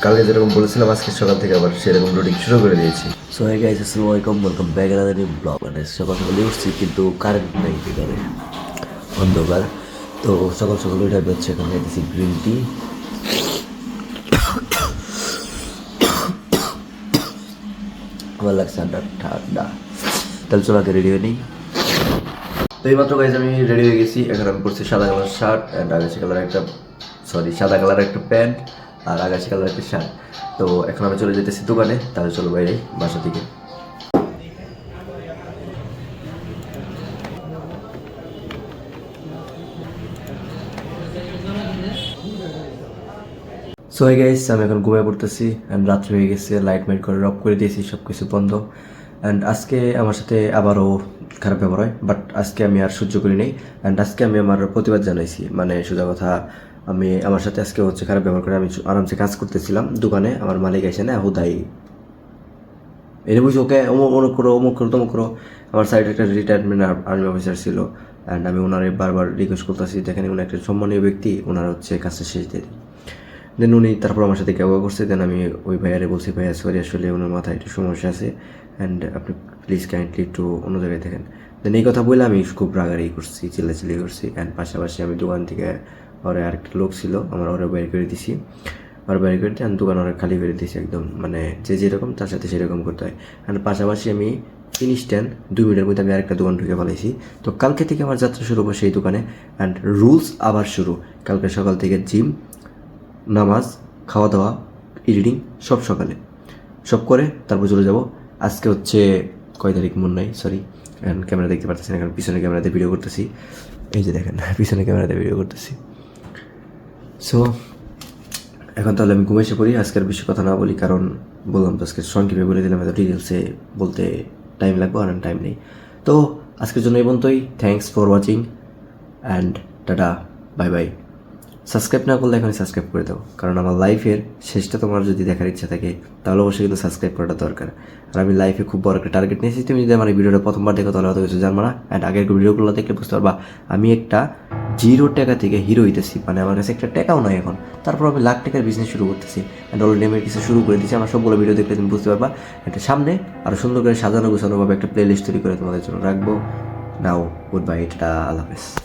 কালকে যেরকম বলেছিলাম আজকে সকাল থেকে আবার সেরকম রুটিন শুরু করে দিয়েছি। সো হে গাইস, আসসালামু আলাইকুম, welcome back another new blog. মানে সকাল সকালে উঠছি কিন্তু কারেন্ট নেই, ভিতরে অন্ধকার। তো সকাল সকাল উঠে আমি হচ্ছে এখন খাইতেছি গ্রিন টি। আমার লাগছে ঠান্ডা। তাহলে চলো আগে রেডি হয়ে নিই। তো এইমাত্র গাইজ আমি রেডি হয়ে গেছি। এখন আমি পরছি সাদা কালার শার্ট অ্যান্ড সাদা কালার একটা প্যান্ট আর আগাছি কালার একটা শার্ট। তো এখন আমি চলে যেতেছি দোকানে, তাহলে চলো বাইরে বাসা থেকে। সো হাই গাইস, আমি এখন ঘুমিয়ে পড়তেছি অ্যান্ড রাত্রি হয়ে গেছে, লাইট মাইট করে অফ করে দিয়েছি, সব কিছু বন্ধ। অ্যান্ড আজকে আমার সাথে আবারও খারাপ ব্যবহার হয়, বাট আজকে আমি আর সহ্য করি নাই। অ্যান্ড আজকে আমি আমার প্রতিবাদ জানাইছি। মানে সোজা কথা, আমার সাথে আজকে হচ্ছে খারাপ ব্যবহার করে। আমি আরামসে কাজ করতেছিলাম দোকানে, আমার মালিক এসে না হুদাই এনে বুঝি ওকে অমুক করো তমুক করো। আমার সাইডে একটা রিটায়ারমেন্ট আর্মি অফিসার ছিল অ্যান্ড আমি ওনারে বারবার রিকোয়েস্ট করতেছি, দেখেন উনি একটা সম্মানীয় ব্যক্তি, ওনার হচ্ছে কাজটা শেষ দিয়ে দিই। দেন উনি তারপর আমার সাথে কেউ করছে। দেন আমি ওই ভাইয়ারে বলছি, ভাইয়া সরি, আসলে ওনার মাথায় একটু সমস্যা আছে অ্যান্ড আপনি প্লিজ কাইন্ডলি একটু অন্য জায়গায় দেখেন। দেন এই কথা বলে আমি খুব রাগারাগি করছি, চিল্লাচিল্লি করছি। অ্যান্ড পাশাপাশি আমি দোকান থেকে ওরে আরেকটা লোক ছিল, ওরে বের করে দিছি। আর বের করে দিয়ে দোকান ওরা খালি করে দিয়েছি একদম। মানে যে যেরকম তার সাথে সেরকম করতে হয়। অ্যান্ড পাশাপাশি আমি ইনস্ট্যান্ট 2 মিনিটের মধ্যে আমি আরেকটা দোকান ঢুকে ফেলাইছি। তো কালকে থেকে আমার যাত্রা শুরু হবে সেই দোকানে। অ্যান্ড রুলস আবার শুরু। কালকে সকাল থেকে জিম, নামাজ, খাওয়া দাওয়া, এডিটিং সব সকালে সব করে তারপর চলে যাব। আজকে হচ্ছে কয় তারিখ মন নাই, সরি। এখন ক্যামেরা দেখতে পারতেছি না, কারণ পিছনে ক্যামেরাতে ভিডিও করতেছি। এই যে দেখেন, পিছনে ক্যামেরাতে ভিডিও করতেছি। সো এখন তাহলে আমি ঘুমাইসে পড়ি, আজকের বেশি কথা না বলি, কারণ বললাম তো আজকে সংক্ষেপে বলে দিলাম, এত ডিটেলসে বলতে টাইম লাগবে আর টাইম নেই। তো আজকের জন্য এই পর্যন্তই। Thanks for watching and tata, bye bye. Subscribe না করলে এখানে সাবস্ক্রাইব করে দাও, কারণ আমার লাইফের শেষটা তোমার যদি দেখার ইচ্ছা থাকে তাহলে অবশ্যই কিন্তু সাবস্ক্রাইব করাটা দরকার। আর আমি লাইফে খুব বড় একটা টার্গেট নিয়েছি। তুমি যদি আমার এই ভিডিওটা প্রথমবার দেখো তাহলে অত কিছু জানবো না। অ্যান্ড আগের ভিডিওগুলো দেখলে বুঝতে পারবা আমি একটা 0 টাকা থেকে হিরো হইতেছি। মানে আমার কাছে একটা টাকাও নয় এখন, তারপর আমি লাখ টাকার বিজনেস শুরু করতেছি। অ্যান্ড অলরেডি আমি কিছু শুরু করে দিচ্ছি। আমার সবগুলো ভিডিও দেখলে তুমি বুঝতে পারবা। একটা সামনে আরও সুন্দর করে সাজানো গোছানোভাবে একটা প্লে লিস্ট তৈরি করে তোমাদের জন্য রাখবো। নাও গুড বাই, এটা আল্লাহ হাফেজ।